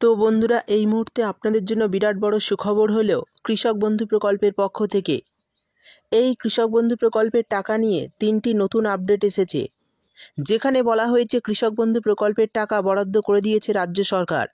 তো বন্ধুরা, এই মুহূর্তে আপনাদের জন্য বিরাট বড় সুখবর হলো কৃষক বন্ধু প্রকল্পের পক্ষ থেকে এই কৃষক বন্ধু প্রকল্পের টাকা নিয়ে 3টি নতুন আপডেট এসেছে, যেখানে বলা হয়েছে কৃষক বন্ধু প্রকল্পের টাকা বরাদ্দ করে দিয়েছে রাজ্য সরকার।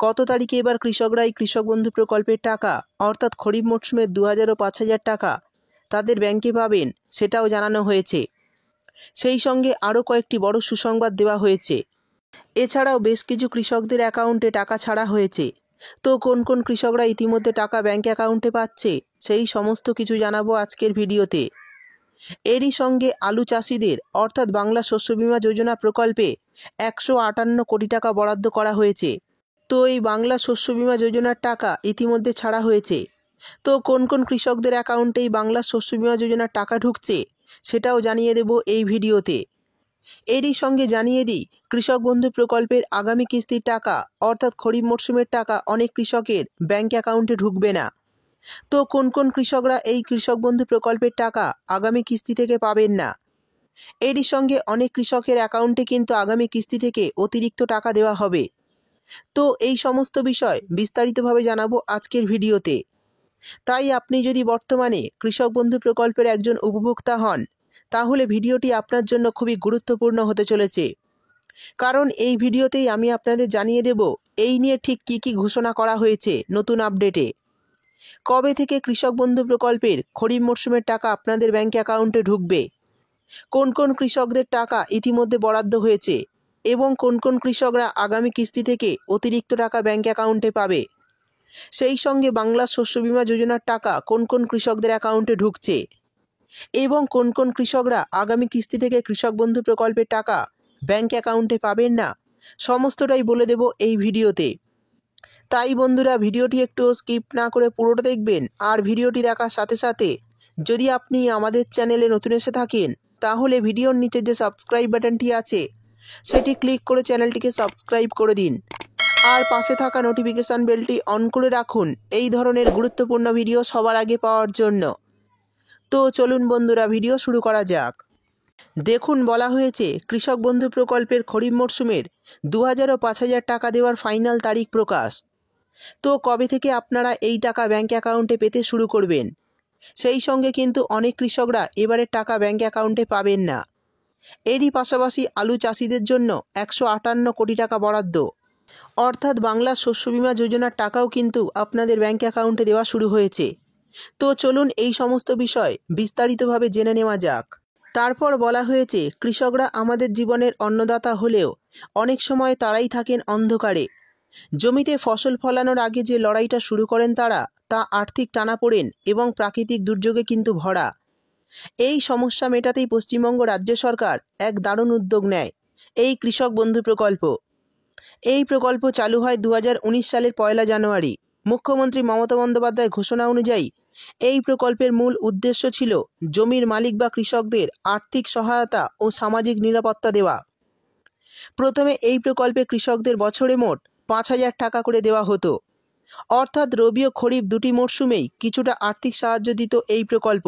কত তারিখে এবার কৃষকরা এই কৃষক বন্ধু প্রকল্পের টাকা অর্থাৎ খরিফ মরশুমের 2000 ও 5000 টাকা তাদের ব্যাংকে পাবেন সেটাও জানানো হয়েছে। সেই সঙ্গে আরও কয়েকটি বড় সুসংবাদ দেওয়া হয়েছে। এছাড়াও বেশ কিছু কৃষকদের অ্যাকাউন্টে টাকা ছাড়া হয়েছে। তো কোন কোন কৃষকরা ইতিমধ্যে টাকা ব্যাংক অ্যাকাউন্টে পাচ্ছে সেই সমস্ত কিছু জানাবো আজকের ভিডিওতে। এরই সঙ্গে আলু চাষিদের অর্থাৎ বাংলা শস্য বীমা যোজনা প্রকল্পে 158 কোটি টাকা বরাদ্দ করা হয়েছে। তো এই বাংলা শস্য বীমা যোজনার টাকা ইতিমধ্যে ছাড়া হয়েছে। তো কোন কোন কৃষকদের অ্যাকাউন্টে এই বাংলা শস্য বীমা যোজনার টাকা ঢুকছে সেটাও জানিয়ে দেব এই ভিডিওতে। এরই সঙ্গে জানিয়ে দিই, কৃষক বন্ধু প্রকল্পের আগামী কিস্তির টাকা অর্থাৎ খরিফ মরশুমের টাকা অনেক কৃষকের ব্যাংক অ্যাকাউন্টে ঢুকবে না। তো কোন কোন কৃষকরা এই কৃষক বন্ধু প্রকল্পের টাকা আগামী কিস্তি থেকে পাবেন না। এরই সঙ্গে অনেক কৃষকের অ্যাকাউন্টে কিন্তু আগামী কিস্তি থেকে অতিরিক্ত টাকা দেওয়া হবে। তো এই সমস্ত বিষয় বিস্তারিতভাবে জানাবো আজকের ভিডিওতে। তাই আপনি যদি বর্তমানে কৃষক বন্ধু প্রকল্পের একজন উপভোক্তা হন, তাহলে ভিডিওটি আপনার জন্য খুবই গুরুত্বপূর্ণ হতে চলেছে। কারণ এই ভিডিওতেই আমি আপনাদের জানিয়ে দেব এই নিয়ে ঠিক কী কী ঘোষণা করা হয়েছে নতুন আপডেটে। কবে থেকে কৃষক বন্ধু প্রকল্পের খরিফ মরশুমের টাকা আপনাদের ব্যাংক অ্যাকাউন্টে ঢুকবে, কোন কোন কৃষকদের টাকা ইতিমধ্যে বরাদ্দ হয়েছে এবং কোন কোন কৃষকরা আগামী কিস্তি থেকে অতিরিক্ত টাকা ব্যাংক অ্যাকাউন্টে পাবে, সেই সঙ্গে বাংলা শস্য বীমা যোজনার টাকা কোন কোন কৃষকদের অ্যাকাউন্টে ঢুকছে এবং কোন কোন কৃষকরা আগামী কিস্তি থেকে কৃষক বন্ধু প্রকল্পের টাকা ব্যাংক অ্যাকাউন্টে পাবেন না, সমস্তটাই বলে দেব এই ভিডিওতে। তাই বন্ধুরা, ভিডিওটি একটু স্কিপ না করে পুরোটা দেখবেন। আর ভিডিওটি দেখার সাথে সাথে যদি আপনি আমাদের চ্যানেলে নতুন এসে থাকেন, তাহলে ভিডিওর নিচে যে সাবস্ক্রাইব বাটনটি আছে সেটি ক্লিক করে চ্যানেলটিকে সাবস্ক্রাইব করে দিন। আর পাশে থাকা নোটিফিকেশান বেলটি অন করে রাখুন এই ধরনের গুরুত্বপূর্ণ ভিডিও সবার আগে পাওয়ার জন্য। তো চলুন বন্ধুরা, ভিডিও শুরু করা যাক। দেখুন, বলা হয়েছে কৃষক বন্ধু প্রকল্পের খরিফ মরশুমের 2000 ও 5000 টাকা দেওয়ার ফাইনাল তারিখ প্রকাশ। তো কবে থেকে আপনারা এই টাকা ব্যাংক অ্যাকাউন্টে পেতে শুরু করবেন, সেই সঙ্গে কিন্তু অনেক কৃষকরা এবারের টাকা ব্যাংক অ্যাকাউন্টে পাবেন না। এরই পাশাপাশি আলু চাষিদের জন্য 158 কোটি টাকা বরাদ্দ, অর্থাৎ বাংলা শস্য বীমা যোজনার টাকাও কিন্তু আপনাদের ব্যাংক অ্যাকাউন্টে দেওয়া শুরু হয়েছে। তো চলুন এই সমস্ত বিষয় বিস্তারিতভাবে জেনে নেওয়া যাক। তারপর বলা হয়েছে কৃষকরা আমাদের জীবনের অন্নদাতা হলেও অনেক সময় তারাই থাকেন অন্ধকারে। জমিতে ফসল ফলানোর আগে যে লড়াইটা শুরু করেন তারা, তা আর্থিক টানাপোড়েন এবং প্রাকৃতিক দুর্যোগে কিন্তু ভরা। এই সমস্যা মেটাতেই পশ্চিমবঙ্গ রাজ্য সরকার এক দারুণ উদ্যোগ নেয়, এই কৃষক বন্ধু প্রকল্প। এই প্রকল্প চালু হয় 2019 সালের 1 জানুয়ারি। মুখ্যমন্ত্রী মমতা বন্দ্যোপাধ্যায়ের ঘোষণা অনুযায়ী এই প্রকল্পের মূল উদ্দেশ্য ছিল জমির মালিক বা কৃষকদের আর্থিক সহায়তা ও সামাজিক নিরাপত্তা দেওয়া। প্রথমে এই প্রকল্পে কৃষকদের বছরে মোট 5000 টাকা করে দেওয়া হতো, অর্থাৎ রবি ও খরিফ দুটি মরশুমেই কিছুটা আর্থিক সাহায্য দিত এই প্রকল্প।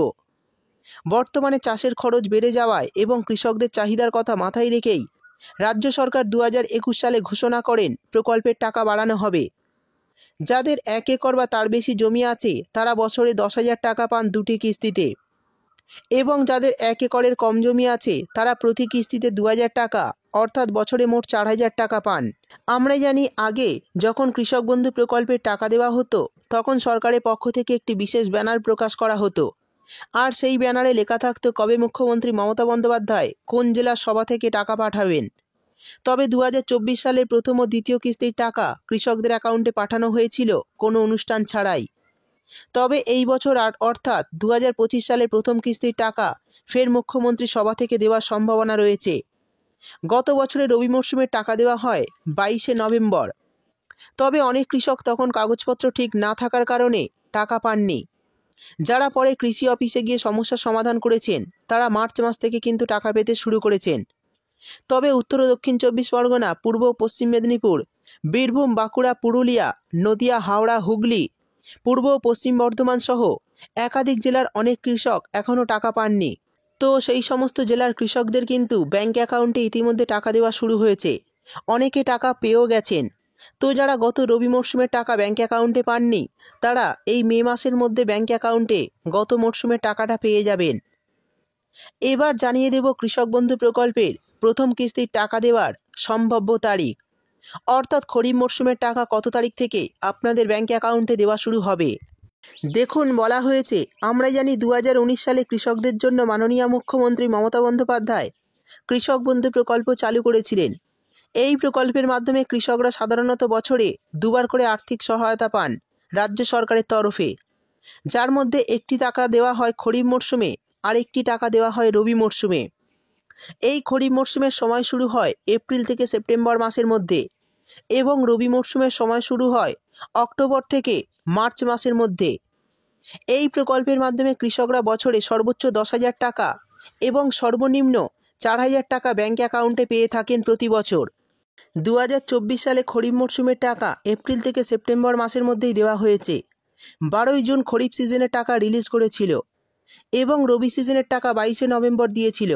বর্তমানে চাষের খরচ বেড়ে যাওয়ায় এবং কৃষকদের চাহিদার কথা মাথায় রেখেই রাজ্য সরকার 2021 সালে ঘোষণা করেন প্রকল্পের টাকা বাড়ানো হবে। যাদের 1 একর বা তার বেশি জমি আছে তারা বছরে 10,000 টাকা পান দুটি কিস্তিতে, এবং যাদের 1 একরের কম জমি আছে তারা প্রতি কিস্তিতে 2000 টাকা অর্থাৎ বছরে মোট 4000 টাকা পান। আমরা জানি আগে যখন কৃষক বন্ধু প্রকল্পের টাকা দেওয়া হতো তখন সরকারের পক্ষ থেকে একটি বিশেষ ব্যানার প্রকাশ করা হতো, আর সেই ব্যানারে লেখা থাকতো কবে মুখ্যমন্ত্রী মমতা বন্দ্যোপাধ্যায় কোন জেলার সভা থেকে টাকা পাঠাবেন। তবে 2024 সালের প্রথম ও দ্বিতীয় কিস্তির টাকা কৃষকদের অ্যাকাউন্টে পাঠানো হয়েছিল কোনো অনুষ্ঠান ছাড়াই। তবে এই বছর অর্থাৎ 2025 সালের প্রথম কিস্তির টাকা ফের মুখ্যমন্ত্রী সভা থেকে দেওয়ার সম্ভাবনা রয়েছে। গত বছরের রবি মরশুমের টাকা দেওয়া হয় 22 নভেম্বর। তবে অনেক কৃষক তখন কাগজপত্র ঠিক না থাকার কারণে টাকা পাননি। যারা পরে কৃষি অফিসে গিয়ে সমস্যার সমাধান করেছেন তারা মার্চ মাস থেকে কিন্তু টাকা পেতে শুরু করেছেন। তবে উত্তর ও দক্ষিণ 24 পরগনা, পূর্ব ও পশ্চিম মেদিনীপুর, বীরভূম, বাঁকুড়া, পুরুলিয়া, নদিয়া, হাওড়া, হুগলি, পূর্ব ও পশ্চিম বর্ধমান সহ একাধিক জেলার অনেক কৃষক এখনও টাকা পাননি। তো সেই সমস্ত জেলার কৃষকদের কিন্তু ব্যাংক অ্যাকাউন্টে ইতিমধ্যে টাকা দেওয়া শুরু হয়েছে। অনেকে টাকা পেয়েও গেছেন। তো যারা গত রবি মরশুমের টাকা ব্যাঙ্ক অ্যাকাউন্টে পাননি, তারা এই মে মাসের মধ্যে ব্যাঙ্ক অ্যাকাউন্টে গত মরশুমের টাকাটা পেয়ে যাবেন। এবার জানিয়ে দেব কৃষক বন্ধু প্রকল্পের প্রথম কিস্তির টাকা দেওয়ার সম্ভাব্য তারিখ, অর্থাৎ খরিফ মরশুমের টাকা কত তারিখ থেকে আপনাদের ব্যাঙ্ক অ্যাকাউন্টে দেওয়া শুরু হবে। দেখুন, বলা হয়েছে, আমরা জানি 2019 সালে কৃষকদের জন্য মাননীয় মুখ্যমন্ত্রী মমতা বন্দ্যোপাধ্যায় কৃষক বন্ধু প্রকল্প চালু করেছিলেন। এই প্রকল্পের মাধ্যমে কৃষকরা সাধারণত বছরে দুবার করে আর্থিক সহায়তা পান রাজ্য সরকারের তরফে, যার মধ্যে একটি টাকা দেওয়া হয় খরিফ মরশুমে আর একটি টাকা দেওয়া হয় রবি মরশুমে। এই খরিফ মরশুমের সময় শুরু হয় এপ্রিল থেকে সেপ্টেম্বর মাসের মধ্যে এবং রবি মরশুমের সময় শুরু হয় অক্টোবর থেকে মার্চ মাসের মধ্যে। এই প্রকল্পের মাধ্যমে কৃষকরা বছরে সর্বোচ্চ 10,000 টাকা এবং সর্বনিম্ন 4,000 টাকা ব্যাঙ্ক অ্যাকাউন্টে পেয়ে থাকেন প্রতি বছর। 2024 সালে খরিফ মরশুমের টাকা এপ্রিল থেকে সেপ্টেম্বর মাসের মধ্যেই দেওয়া হয়েছে। 12ই জুন খরিফ সিজনের টাকা রিলিজ করেছিল এবং রবি সিজনের টাকা 22শে নভেম্বর দিয়েছিল।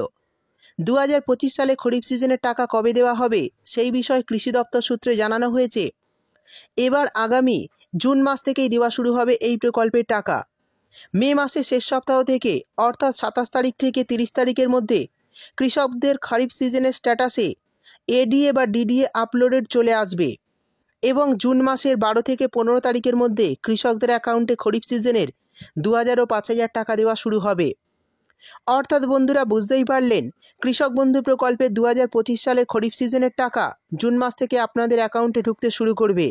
2025 সালে খরিফ সিজনের টাকা কবে দেওয়া হবে সেই বিষয়ে কৃষি দপ্তর সূত্রে জানানো হয়েছে, এবার আগামী জুন মাস থেকেই দেওয়া শুরু হবে এই প্রকল্পের টাকা। মে মাসের শেষ সপ্তাহ থেকে, অর্থাৎ 27 তারিখ থেকে 30 তারিখের মধ্যে কৃষকদের খরিফ সিজনের স্ট্যাটাসে এডিএ বা ডিডিএ আপলোডেড চলে আসবে এবং জুন মাসের 12 থেকে 15 তারিখের মধ্যে কৃষকদের অ্যাকাউন্টে খরিফ সিজনের 2,000 ও 5,000 টাকা দেওয়া শুরু হবে। অর্থাৎ বন্ধুরা, বুঝতেই পারলেন, কৃষক বন্ধু প্রকল্পের 2025 সালের খরিফ সিজনের টাকা জুন মাস থেকে আপনাদের অ্যাকাউন্টে ঢুকতে শুরু করবে।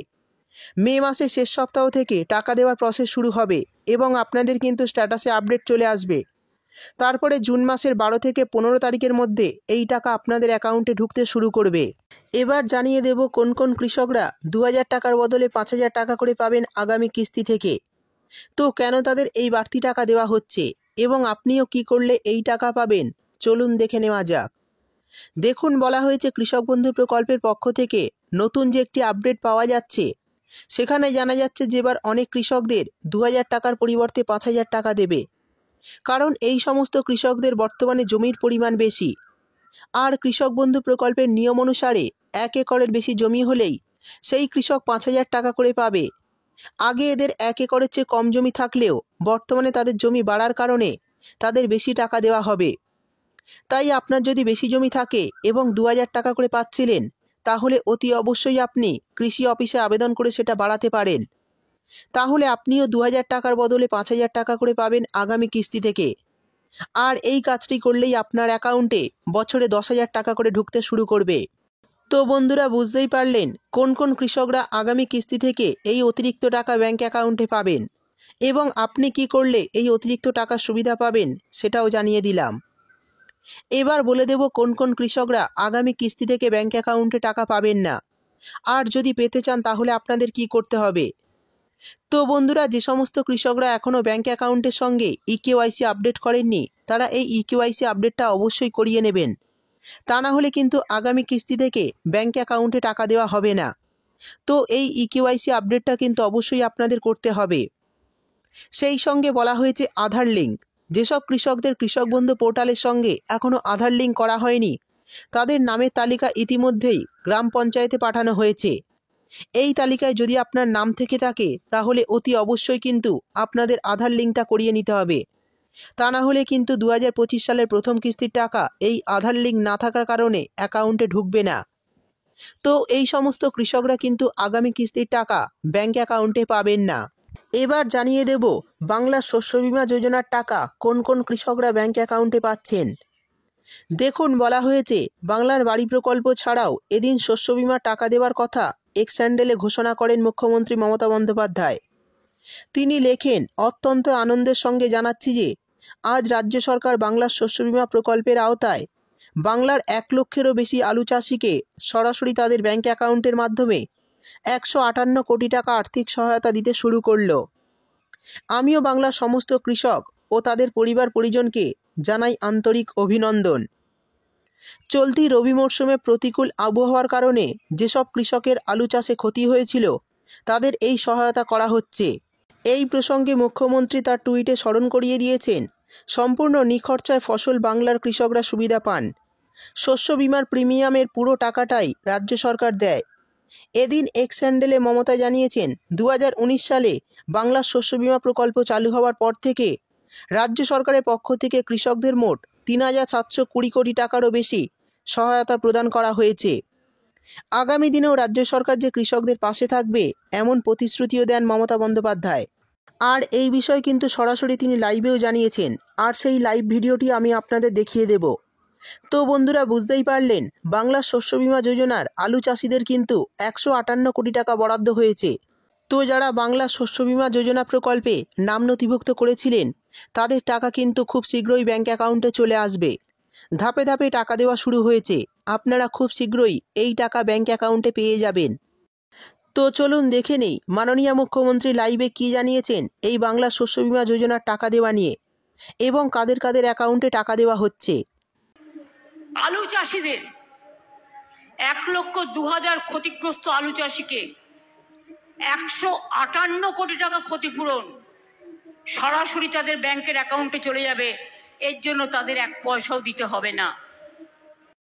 মে মাসের শেষ সপ্তাহ থেকে টাকা দেওয়ার প্রসেস শুরু হবে এবং আপনাদের কিন্তু স্ট্যাটাসে আপডেট চলে আসবে। তারপরে জুন মাসের 12 থেকে 15 তারিখের মধ্যে এই টাকা আপনাদের অ্যাকাউন্টে ঢুকতে শুরু করবে। এবার জানিয়ে দেব কোন কোন কৃষকরা 2,000 টাকার বদলে 5,000 টাকা করে পাবেন আগামী কিস্তি থেকে। তো কেন তাদের এই বাড়তি টাকা দেওয়া হচ্ছে এবং আপনিও কি করলে এই টাকা পাবেন, চলুন দেখে নেওয়া যাক। দেখুন, বলা হয়েছে, কৃষক বন্ধু প্রকল্পের পক্ষ থেকে নতুন যে একটি আপডেট পাওয়া যাচ্ছে, সেখানে জানা যাচ্ছে যে এবার অনেক কৃষকদের 2,000 টাকার পরিবর্তে 5,000 টাকা দেবে। কারণ এই সমস্ত কৃষকদের বর্তমানে জমির পরিমাণ বেশি, আর কৃষক বন্ধু প্রকল্পের নিয়ম অনুসারে 1 একরের বেশি জমি হলেই সেই কৃষক 5,000 টাকা করে পাবে। আগে এদের 1 একরের চেয়ে কম জমি থাকলেও বর্তমানে তাদের জমি বাড়ার কারণে তাদের বেশি টাকা দেওয়া হবে। তাই আপনার যদি বেশি জমি থাকে এবং 2,000 টাকা করে পাচ্ছিলেন, তাহলে অতি অবশ্যই আপনি কৃষি অফিসে আবেদন করে সেটা বাড়াতে পারেন। তাহলে আপনিও 2,000 টাকার বদলে 5,000 টাকা করে পাবেন আগামী কিস্তি থেকে। আর এই কাজটি করলেই আপনার অ্যাকাউন্টে বছরে 10,000 টাকা করে ঢুকতে শুরু করবে। তো বন্ধুরা, বুঝতেই পারলেন কোন কোন কৃষকরা আগামী কিস্তি থেকে এই অতিরিক্ত টাকা ব্যাঙ্ক অ্যাকাউন্টে পাবেন এবং আপনি কি করলে এই অতিরিক্ত টাকার সুবিধা পাবেন সেটাও জানিয়ে দিলাম। এবার বলে দেব কোন কোন কৃষকরা আগামী কিস্তি থেকে ব্যাঙ্ক অ্যাকাউন্টে টাকা পাবেন না, আর যদি পেতে চান তাহলে আপনাদের কি করতে হবে। তো বন্ধুরা, যে সমস্ত কৃষকরা এখনও ব্যাঙ্ক অ্যাকাউন্টের সঙ্গে ইকেওয়াইসি আপডেট করেননি, তারা এই ইকেওয়াইসি আপডেটটা অবশ্যই করিয়ে নেবেন। তা না হলে কিন্তু আগামী কিস্তি থেকে ব্যাঙ্ক অ্যাকাউন্টে টাকা দেওয়া হবে না। তো এই ইকেওয়াইসি আপডেটটা কিন্তু অবশ্যই আপনাদের করতে হবে। সেই সঙ্গে বলা হয়েছে আধার লিঙ্ক। যেসব কৃষকদের কৃষক বন্ধু পোর্টালের সঙ্গে এখনও আধার লিঙ্ক করা হয়নি, তাদের নামের তালিকা ইতিমধ্যেই গ্রাম পঞ্চায়েতে পাঠানো হয়েছে। এই তালিকায় যদি আপনার নাম থেকে থাকে, তাহলে অতি অবশ্যই কিন্তু আপনাদের আধার লিঙ্কটা করিয়ে নিতে হবে। তা না হলে কিন্তু 2025 সালের প্রথম কিস্তির টাকা এই আধার লিঙ্ক না থাকার কারণে অ্যাকাউন্টে ঢুকবে না। তো এই সমস্ত কৃষকরা কিন্তু আগামী কিস্তির টাকা ব্যাঙ্ক অ্যাকাউন্টে পাবেন না। এবার জানিয়ে দেব বাংলা শস্য বীমা যোজনার টাকা কোন কোন কৃষকরা ব্যাঙ্ক অ্যাকাউন্টে পাচ্ছেন। দেখুন, বলা হয়েছে, বাংলার বাড়ি প্রকল্প ছাড়াও এদিন শস্য বীমার টাকা দেওয়ার কথা এক্স হ্যান্ডেলে ঘোষণা করেন মুখ্যমন্ত্রী মমতা বন্দ্যোপাধ্যায়। তিনি লেখেন, অত্যন্ত আনন্দের সঙ্গে জানাচ্ছি যে আজ রাজ্য সরকার বাংলার শস্য বীমা প্রকল্পের আওতায় বাংলার 1 লক্ষেরও বেশি আলু চাষিকে সরাসরি তাদের ব্যাঙ্ক অ্যাকাউন্টের মাধ্যমে 158 কোটি টাকা আর্থিক সহায়তা দিতে শুরু করল। আমিও বাংলার সমস্ত কৃষক ও তাদের পরিবার পরিজনকে জানাই আন্তরিক অভিনন্দন। চলতি রবি মরশুমে প্রতিকূল আবহাওয়ার কারণে যেসব কৃষকের আলু চাষে ক্ষতি হয়েছিল, তাদের এই সহায়তা করা হচ্ছে। এই প্রসঙ্গে মুখ্যমন্ত্রী তার টুইটে স্মরণ করিয়ে দিয়েছেন, সম্পূর্ণ নিখরচায় ফসল বাংলার কৃষকরা সুবিধা পান। শস্য বীমার প্রিমিয়ামের পুরো টাকাটাই রাজ্য সরকার দেয়। এদিন এক্স হ্যান্ডেলে মমতা জানিয়েছেন 2019 সালে বাংলার শস্য বীমা প্রকল্প চালু হওয়ার পর থেকে রাজ্য সরকারের পক্ষ থেকে কৃষকদের মোট 3,720 কোটি টাকারও বেশি সহায়তা প্রদান করা হয়েছে। আগামী দিনেও রাজ্য সরকার যে কৃষকদের পাশে থাকবে এমন প্রতিশ্রুতিও দেন মমতা বন্দ্যোপাধ্যায়। আর এই বিষয় কিন্তু সরাসরি তিনি লাইভেও জানিয়েছেন, আর সেই লাইভ ভিডিওটি আমি আপনাদের দেখিয়ে দেব। তো বন্ধুরা, বুঝতেই পারলেন বাংলার শস্য বীমা যোজনার আলু চাষিদের কিন্তু 158 কোটি টাকা বরাদ্দ হয়েছে। তো যারা বাংলার শস্য বীমা যোজনা প্রকল্পে নাম নথিভুক্ত করেছিলেন তাদের টাকা কিন্তু খুব শীঘ্রই ব্যাংক অ্যাকাউন্টে চলে আসবে। ধাপে ধাপে টাকা দেওয়া শুরু হয়েছে, আপনারা খুব শীঘ্রই এই টাকা ব্যাংক অ্যাকাউন্টে পেয়ে যাবেন। তো চলুন দেখে নেই মাননীয় মুখ্যমন্ত্রী লাইভে কি জানিয়েছেন এই বাংলা শস্য বীমা যোজনার টাকা দেওয়া নিয়ে এবং কাদের কাদের অ্যাকাউন্টে টাকা দেওয়া হচ্ছে। আলু চাষিদের 1,02,000 ক্ষতিগ্রস্ত আলু চাষিকে 158 কোটি টাকা ক্ষতিপূরণ সরাসরি তাদের ব্যাংকের অ্যাকাউন্টে চলে যাবে। এর জন্য তাদের এক পয়সাও দিতে হবে না।